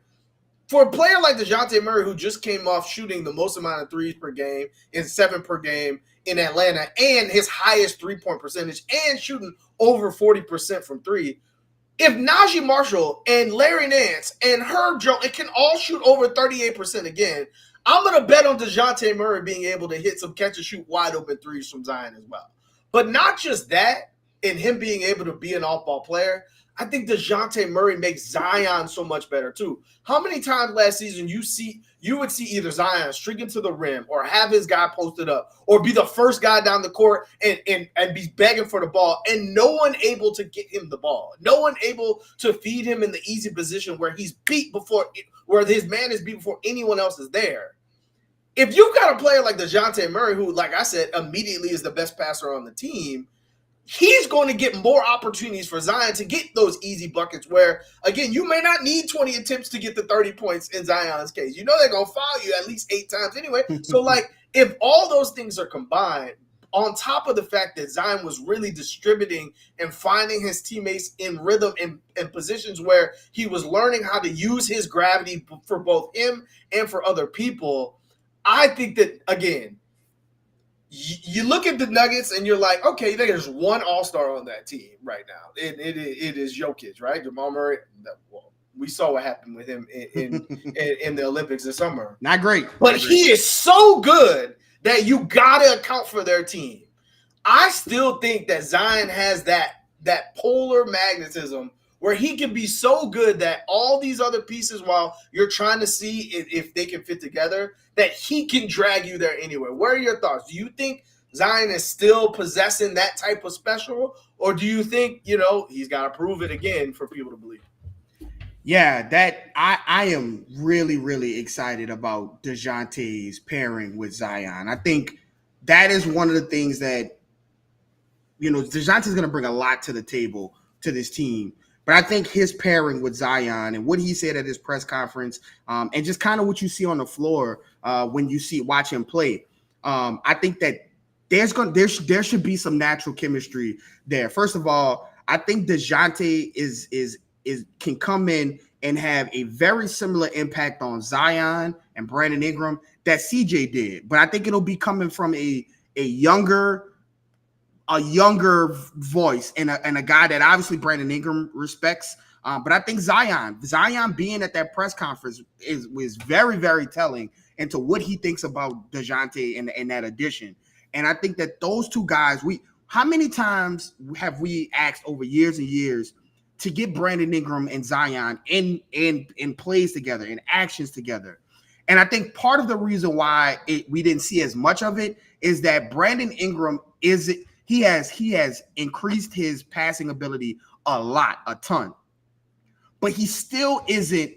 for a player like Dejonte Murray, who just came off shooting the most amount of threes per game in 7 per game in Atlanta and his highest three-point percentage and shooting over 40% from three, if Najee Marshall and Larry Nance and Herb Jones can all shoot over 38% again, I'm going to bet on Dejounte Murray being able to hit some catch-and-shoot wide-open threes from Zion as well. But not just that, and him being able to be an off-ball player, I think Dejounte Murray makes Zion so much better too. How many times last season you would see either Zion streaking to the rim or have his guy posted up or be the first guy down the court and be begging for the ball and no one able to get him the ball. No one able to feed him in the easy position where his man is beat before anyone else is there. If you got a player like Dejounte Murray, who, like I said, immediately is the best passer on the team, he's going to get more opportunities for Zion to get those easy buckets where, again, you may not need 20 attempts to get the 30 points in Zion's case. You know they're going to foul you at least 8 times anyway. So, like, if all those things are combined, on top of the fact that Zion was really distributing and finding his teammates in rhythm and positions where he was learning how to use his gravity for both him and for other people, I think that, again, you look at the Nuggets and you're like, okay, there's one all-star on that team right now. It is Jokic, right? Jamal Murray. Well, we saw what happened with him in the Olympics this summer. Not great. But he is so good that you got to account for their team. I still think that Zion has that polar magnetism where he can be so good that all these other pieces, while you're trying to see if they can fit together, that he can drag you there anyway. What are your thoughts? Do you think Zion is still possessing that type of special, or do you think, he's got to prove it again for people to believe? Yeah, that I am really, really excited about DeJounte's pairing with Zion. I think that is one of the things that, DeJounte's going to bring a lot to the table to this team. But I think his pairing with Zion and what he said at his press conference, and just kind of what you see on the floor when you watch him play, I think that there should be some natural chemistry there. First of all, I think DeJounte can come in and have a very similar impact on Zion and Brandon Ingram that CJ did. But I think it'll be coming from a younger voice and a guy that obviously Brandon Ingram respects. But I think Zion being at that press conference was very, very telling into what he thinks about DeJounte and that addition. And I think that those two guys, how many times have we asked over years and years to get Brandon Ingram and Zion in plays together, in actions together? And I think part of the reason why we didn't see as much of it is that Brandon Ingram he has increased his passing ability a ton, but he still isn't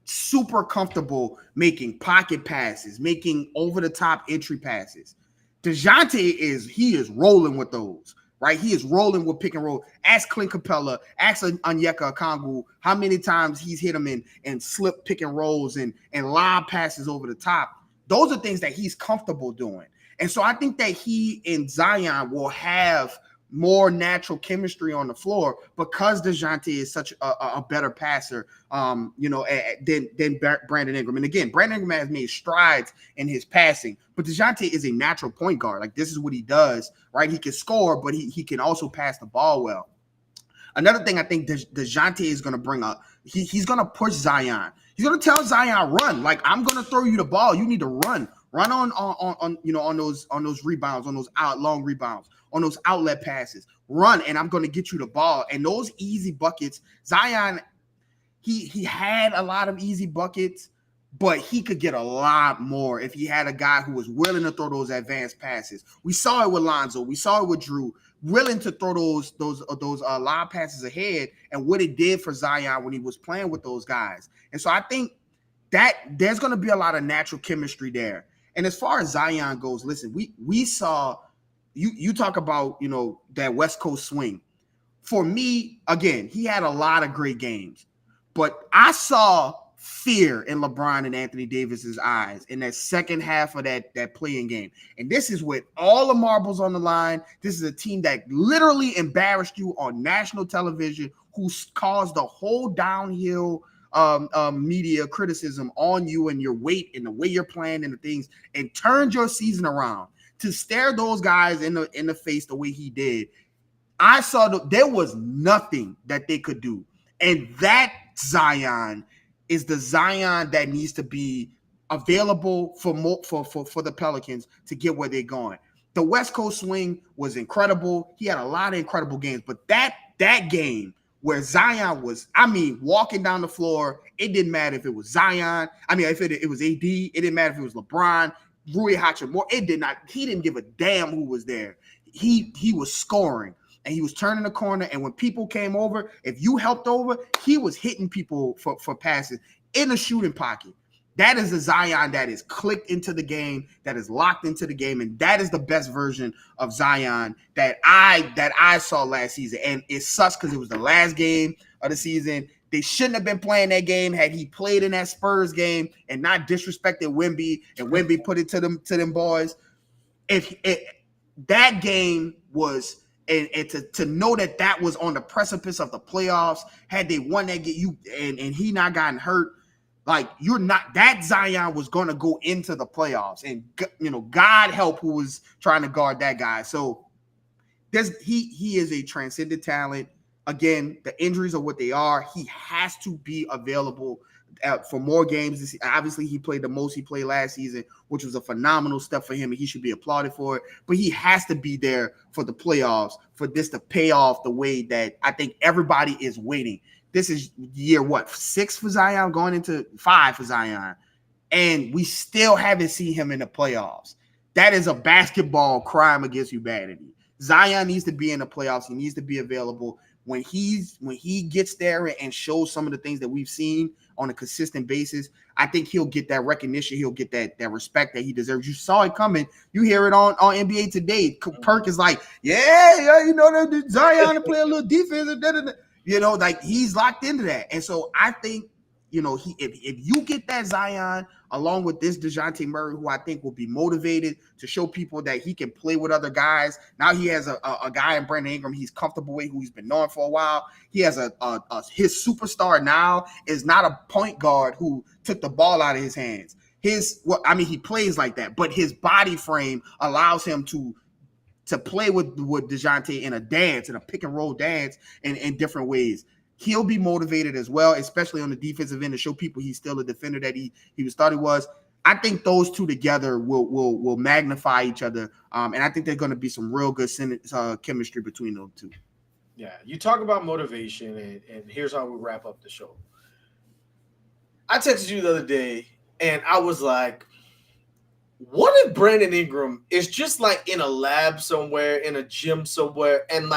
super comfortable making pocket passes, making over the top entry passes. DeJounte is rolling with those, right? He is rolling with pick and roll. Ask Clint Capella, ask Onyeka Okongwu how many times he's hit him in slip pick and rolls and lob passes over the top. Those are things that he's comfortable doing. And so I think that he and Zion will have more natural chemistry on the floor because DeJounte is such a better passer, than Brandon Ingram. And again, Brandon Ingram has made strides in his passing, but DeJounte is a natural point guard. Like, this is what he does, right? He can score, but he can also pass the ball well. Another thing I think DeJounte is going to bring up, he's going to push Zion. He's going to tell Zion, run. Like, I'm going to throw you the ball. You need to run. Run on those rebounds, on those long rebounds, on those outlet passes. Run, and I'm going to get you the ball. And those easy buckets, Zion, he had a lot of easy buckets, but he could get a lot more if he had a guy who was willing to throw those advanced passes. We saw it with Lonzo. We saw it with Drew, willing to throw those lob passes ahead, and what it did for Zion when he was playing with those guys. And so I think that there's going to be a lot of natural chemistry there. And as far as Zion goes, listen, we saw you talk about, that West Coast swing. For me, again, he had a lot of great games, but I saw fear in LeBron and Anthony Davis's eyes in that second half of that playing game. And this is with all the marbles on the line. This is a team that literally embarrassed you on national television, who caused the whole downhill media criticism on you and your weight and the way you're playing and the things, and turned your season around. To stare those guys in the face the way he did, I saw there was nothing that they could do. And that Zion is the Zion that needs to be available for the Pelicans to get where they're going. The West Coast swing was incredible. He had a lot of incredible games, but that game where Zion was, walking down the floor, it didn't matter if it was Zion. If it was AD, it didn't matter if it was LeBron, Rui Hachimura. He didn't give a damn who was there. He was scoring. And he was turning the corner, and when people came over, if you helped over, he was hitting people for passes in a shooting pocket. That is the Zion that is clicked into the game, that is locked into the game, and that is the best version of Zion that I saw last season. And it sucks because it was the last game of the season. They shouldn't have been playing that game had he played in that Spurs game and not disrespected Wemby, and Wemby put it to them boys. That game was. And to know that was on the precipice of the playoffs, had they won that game, and he not gotten hurt, you're not, that Zion was going to go into the playoffs, and God help who was trying to guard that guy. So he is a transcendent talent. Again, the injuries are what they are. He has to be available for more games. Obviously, he played the most he played last season, which was a phenomenal step for him, and he should be applauded for it. But he has to be there for the playoffs for this to pay off the way that I think everybody is waiting. This is year 6 for Zion, going into 5 for Zion, and we still haven't seen him in the playoffs. That is a basketball crime against humanity. Zion needs to be in the playoffs. He needs to be available. When he gets there and shows some of the things that we've seen on a consistent basis, I think he'll get that recognition. He'll get that respect that he deserves. You saw it coming. You hear it on NBA Today. Perk is like, that Zion to play a little defense. He's locked into that. And so I think, if you get that Zion along with this Dejonte Murray, who I think will be motivated to show people that he can play with other guys. Now he has a guy in Brandon Ingram he's comfortable with, who he's been knowing for a while. He has his superstar now is not a point guard who took the ball out of his hands. He plays like that, but his body frame allows him to play with Dejonte in a pick and roll dance in different ways. He'll be motivated as well, especially on the defensive end, to show people he's still a defender that he thought he was. I think those two together will magnify each other, and I think there's going to be some real good chemistry between those two. Yeah, you talk about motivation, and here's how we wrap up the show. I texted you the other day, and I was like, what if Brandon Ingram is just in a lab somewhere, in a gym somewhere, and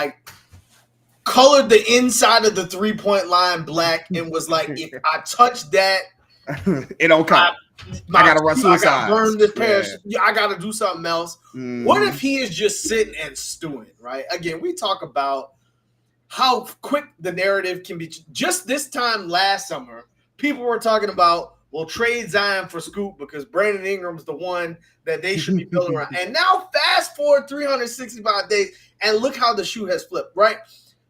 colored the inside of the 3-point line black and was like, if I touch that, it don't count. I gotta run suicide. I gotta burn this pair. I gotta do something else. Mm-hmm. What if he is just sitting and stewing, right? Again, we talk about how quick the narrative can be. Just this time last summer, people were talking about, well, trade Zion for Scoop because Brandon Ingram's the one that they should be building around. And now fast forward 365 days, and look how the shoe has flipped, right?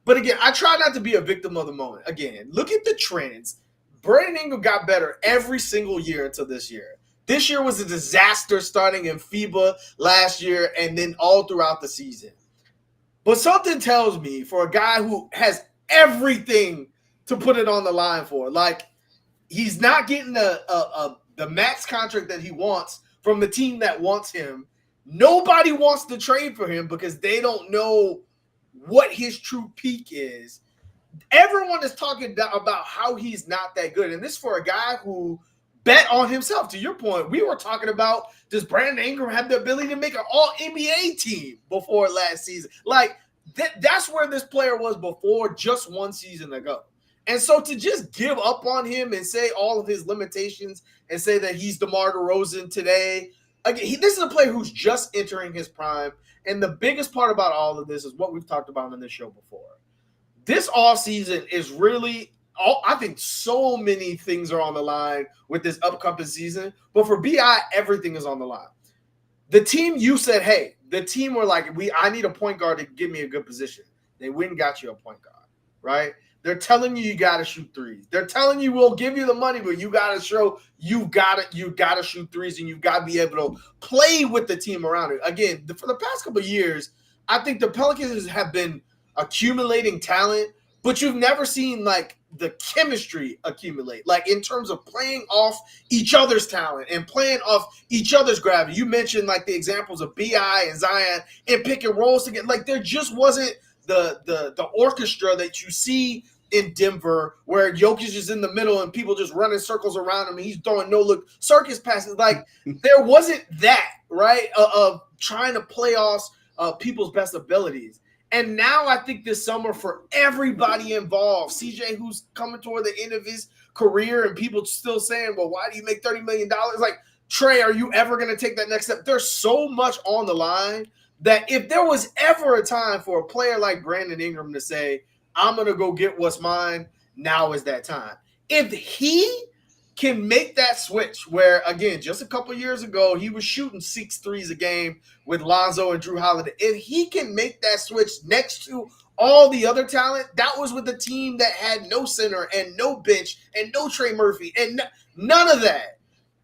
But again, I try not to be a victim of the moment. Again, look at the trends. Brandon Ingram got better every single year until this year. This year was a disaster starting in FIBA last year and then all throughout the season. But something tells me, for a guy who has everything to put it on the line for, he's not getting the max contract that he wants from the team that wants him. Nobody wants to trade for him because they don't know what his true peak is. Everyone is talking about how he's not that good. And this for a guy who bet on himself. To your point, we were talking about, does Brandon Ingram have the ability to make an all-NBA team before last season? That's where this player was before just one season ago. And so to just give up on him and say all of his limitations and say that he's DeMar DeRozan today, again, this is a player who's just entering his prime. And the biggest part about all of this is what we've talked about on this show before. This offseason is really, I think so many things are on the line with this upcoming season. But for BI, everything is on the line. The team, you said, hey, the team were like, I need a point guard to give me a good position. They went and got you a point guard, right? They're telling you got to shoot threes. They're telling you we'll give you the money, but you got to show you got to shoot threes, and you got to be able to play with the team around it. Again, for the past couple of years, I think the Pelicans have been accumulating talent, but you've never seen like the chemistry accumulate, like in terms of playing off each other's talent and playing off each other's gravity. You mentioned like the examples of BI and Zion and pick and rolls together. Like there just wasn't the orchestra that you see in Denver, where Jokic is in the middle and people just running circles around him and he's throwing no-look circus passes. Like there wasn't that, right, of trying to play off people's best abilities. And now I think this summer for everybody involved, CJ, who's coming toward the end of his career and people still saying, well, why do you make $30 million? Like, Trey, are you ever going to take that next step? There's so much on the line that if there was ever a time for a player like Brandon Ingram to say, I'm going to go get what's mine, now is that time. If he can make that switch where, again, just a couple years ago, he was shooting 6 threes a game with Lonzo and Drew Holiday. If he can make that switch next to all the other talent, that was with a team that had no center and no bench and no Trey Murphy and none of that.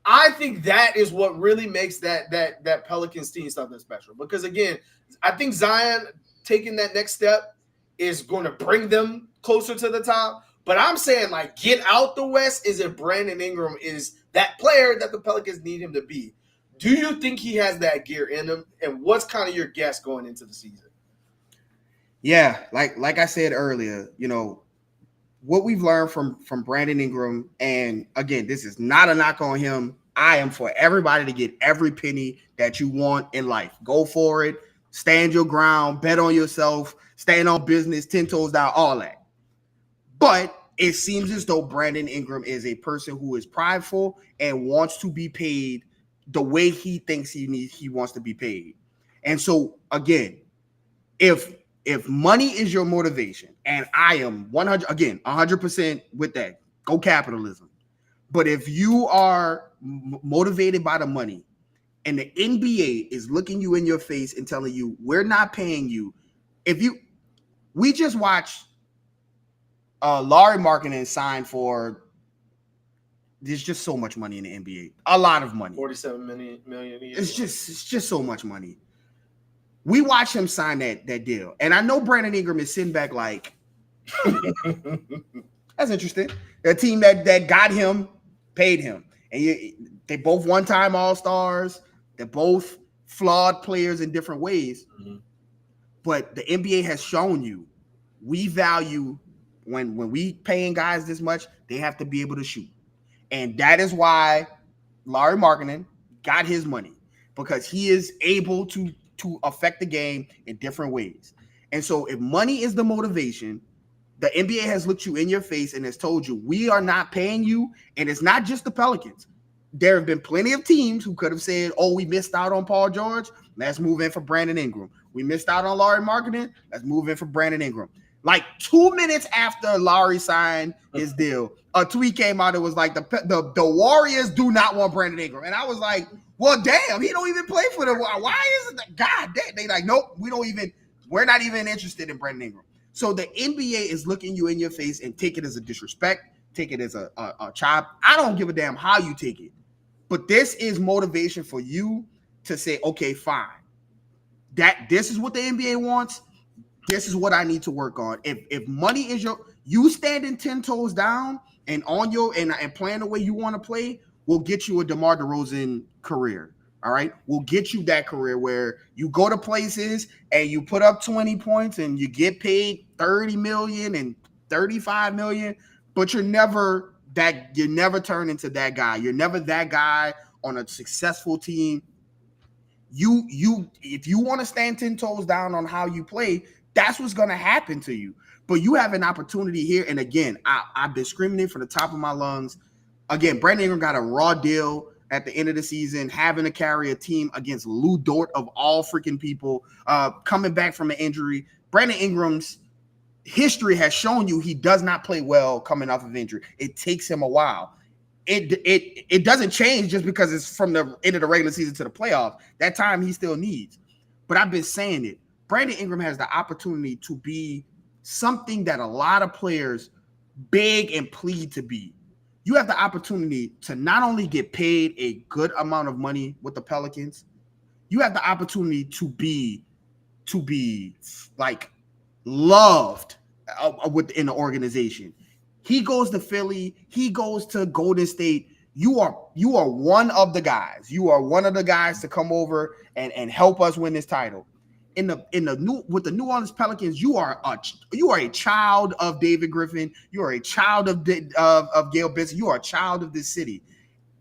I think that is what really makes that Pelicans team something special. Because, again, I think Zion taking that next step is going to bring them closer to the top. But I'm saying, like, get out the West is if Brandon Ingram is that player that the Pelicans need him to be. Do you think he has that gear in him? And what's kind of your guess going into the season? Yeah, like I said earlier, you know, what we've learned from Brandon Ingram, and again, this is not a knock on him. I am for everybody to get every penny that you want in life. Go for it. Stand your ground. Bet on yourself. Stand on business. 10 toes down. All that. But it seems as though Brandon Ingram is a person who is prideful and wants to be paid the way he thinks he wants to be paid. And so, again, if money is your motivation, and I am 100% with that, go capitalism. But if you are motivated by the money and the NBA is looking you in your face and telling you, we're not paying you. We just watched Lauri Markkanen signed for, there's just so much money in the NBA. A lot of money. 47 million a year. It's just so much money. We watched him sign that deal. And I know Brandon Ingram is sitting back like, that's interesting. A team that got him, paid him. And they both one-time All-Stars. They're both flawed players in different ways. Mm-hmm. But the NBA has shown you, we value when we paying guys this much, they have to be able to shoot. And that is why Lauri Markkanen got his money, because he is able to affect the game in different ways. And so if money is the motivation, the NBA has looked you in your face and has told you, we are not paying you. And it's not just the Pelicans. There have been plenty of teams who could have said, oh, we missed out on Paul George. Let's move in for Brandon Ingram. We missed out on Lauri Markkanen. Let's move in for Brandon Ingram. Like 2 minutes after Lauri signed his deal, a tweet came out. It was like the Warriors do not want Brandon Ingram. And I was like, well, damn, he don't even play for the Warriors. Why isn't that? God damn. They like, nope, we're not even interested in Brandon Ingram. So the NBA is looking you in your face and take it as a disrespect, take it as a chop. I don't give a damn how you take it. But this is motivation for you to say, okay, fine. This is what the NBA wants. This is what I need to work on. If money is you standing 10 toes down and on your and playing the way you want to play, will get you a DeMar DeRozan career. All right, we'll get you that career where you go to places and you put up 20 points and you get paid 30 million and 35 million, but you're never turn into that guy. You're never that guy on a successful team. If you want to stand 10 toes down on how you play, that's what's going to happen to you. But you have an opportunity here. And again, I've been screaming it from the top of my lungs. Again, Brandon Ingram got a raw deal. at the end of the season, having to carry a team against Lou Dort of all freaking people, coming back from an injury. Brandon Ingram's history has shown you he does not play well coming off of injury. It takes him a while. It doesn't change just because it's from the end of the regular season to the playoffs. That time he still needs. But I've been saying it. Brandon Ingram has the opportunity to be something that a lot of players beg and plead to be. You have the opportunity to not only get paid a good amount of money with the Pelicans, you have the opportunity to be like loved within the organization. He goes to Philly, he goes to Golden State. You are one of the guys. You are one of the guys to come over and help us win this title. With the New Orleans Pelicans, you are a child of David Griffin. You are a child of Gail Benson. You are a child of this city.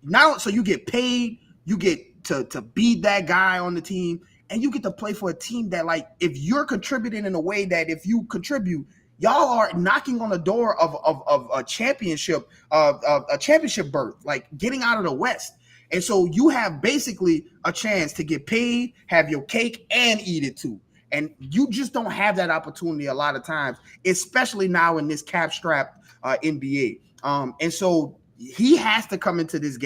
Now, so you get paid, you get to be that guy on the team, and you get to play for a team that, like, if you're contributing in a way that if you contribute, y'all are knocking on the door of a championship berth, like getting out of the West. And so you have basically a chance to get paid, have your cake, and eat it too. And you just don't have that opportunity a lot of times, especially now in this cap-strapped NBA. And so he has to come into this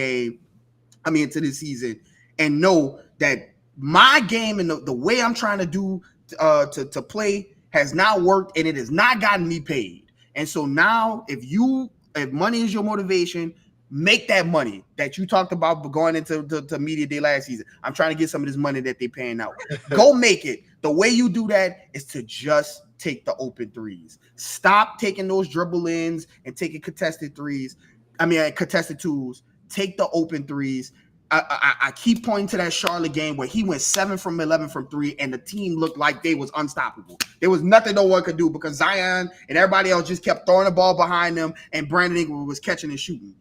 season, and know that my game and the way I'm trying to do to play has not worked, and it has not gotten me paid. And so now, if money is your motivation, make that money that you talked about going into the media day last season. I'm trying to get some of this money that they're paying out. Go make it. The way you do that is to just take the open threes. Stop taking those dribble ins and taking contested twos. Take the open threes. I keep pointing to that Charlotte game where he went 7 from 11 from 3, and the team looked like they was unstoppable. There was nothing no one could do because Zion and everybody else just kept throwing the ball behind them, and Brandon Ingram was catching and shooting.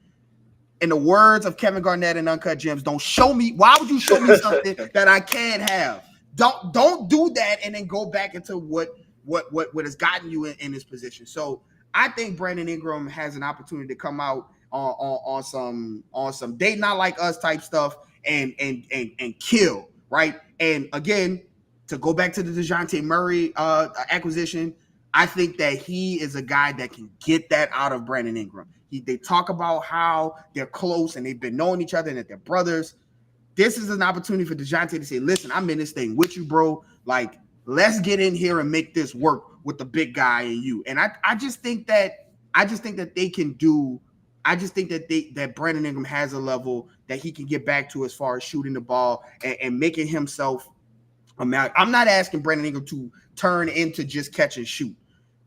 In the words of Kevin Garnett and Uncut Gems, don't show me. Why would you show me something that I can't have? Don't do that and then go back into what has gotten you in this position. So I think Brandon Ingram has an opportunity to come out on some They Not Like Us type stuff and kill, right? And again, to go back to the Dejonte Murray acquisition, I think that he is a guy that can get that out of Brandon Ingram. They talk about how they're close and they've been knowing each other and that they're brothers. This is an opportunity for Dejonte to say, listen, I'm in this thing with you, bro. Like, let's get in here and make this work with the big guy and you. And I just think that they can do. I just think that Brandon Ingram has a level that he can get back to as far as shooting the ball and making himself. I'm not asking Brandon Ingram to turn into just catch and shoot.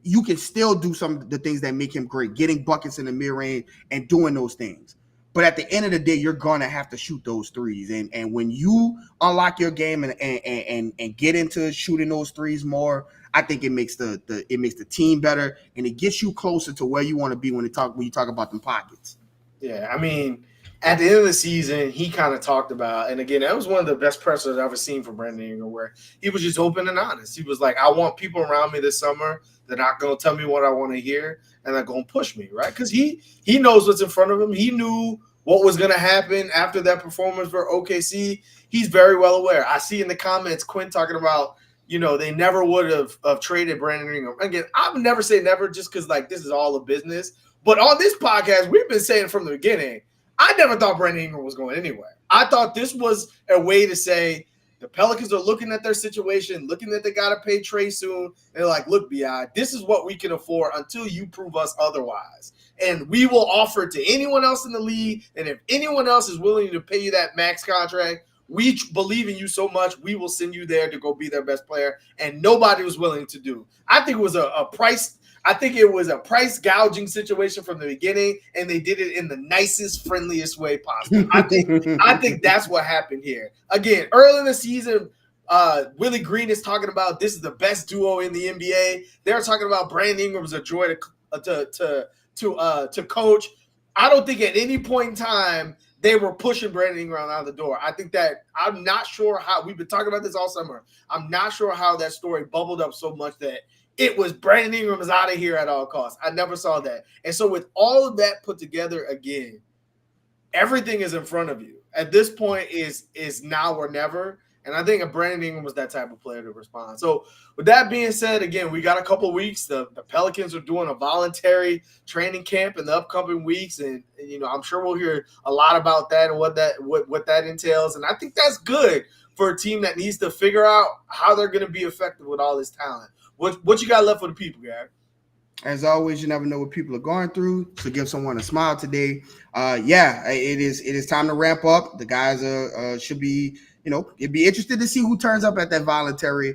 You can still do some of the things that make him great, getting buckets in the mid-range and doing those things. But at the end of the day, you're going to have to shoot those threes. And when you unlock your game and get into shooting those threes more, I think it makes the team better, and it gets you closer to where you want to be when you talk about them pockets. Yeah, I mean, at the end of the season, he kind of talked about, and again, that was one of the best pressers I've ever seen from Brandon Ingram, where he was just open and honest. He was like, I want people around me this summer that are not going to tell me what I want to hear, and they're going to push me, right? Because he knows what's in front of him. He knew what was going to happen after that performance for OKC. He's very well aware. I see in the comments Quinn talking about, they never would have traded Brandon Ingram. Again, I would never say never just because, like, this is all a business. But on this podcast, we've been saying from the beginning, I never thought Brandon Ingram was going anywhere. I thought this was a way to say the Pelicans are looking at their situation, looking that they got to pay Trey soon. They're like, look, B.I., this is what we can afford until you prove us otherwise. And we will offer it to anyone else in the league. And if anyone else is willing to pay you that max contract, we believe in you so much, we will send you there to go be their best player. And nobody was willing to do. I think it was a price. I think it was a price gouging situation from the beginning, and they did it in the nicest, friendliest way possible. I think that's what happened here. Again, early in the season, Willie Green is talking about this is the best duo in the NBA. They're talking about Brandon Ingram is a joy to coach. I don't think at any point in time they were pushing Brandon Ingram out of the door. I think that I'm not sure how we've been talking about this all summer. I'm not sure how that story bubbled up so much that it was Brandon Ingram is out of here at all costs. I never saw that. And so with all of that put together again, everything is in front of you. at this point is now or never. And I think Brandon Ingram was that type of player to respond. So with that being said, again, we got a couple of weeks. The Pelicans are doing a voluntary training camp in the upcoming weeks. And I'm sure we'll hear a lot about that and what that entails. And I think that's good for a team that needs to figure out how they're going to be effective with all this talent. What you got left for the people, Garrick? As always, you never know what people are going through. So give someone a smile today. It is time to ramp up. The guys should be, it'd be interested to see who turns up at that voluntary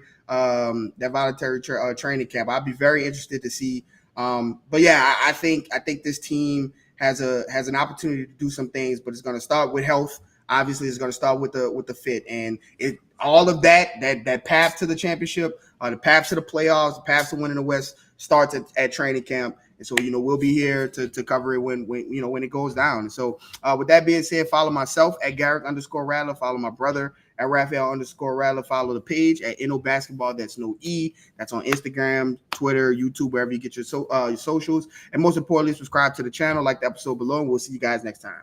training camp. I'd be very interested to see. I think this team has an opportunity to do some things, but it's going to start with health. Obviously, it's going to start with the fit, and all of that path to the championship, the path to the playoffs, the path to winning the West starts at training camp. And so, we'll be here to cover it when it goes down. And so with that being said, follow myself at Garrick_Rattler. Follow my brother at Raphael_Rattler. Follow the page at NO Basketball. That's no E. That's on Instagram, Twitter, YouTube, wherever you get your socials. And most importantly, subscribe to the channel, like the episode below. And we'll see you guys next time.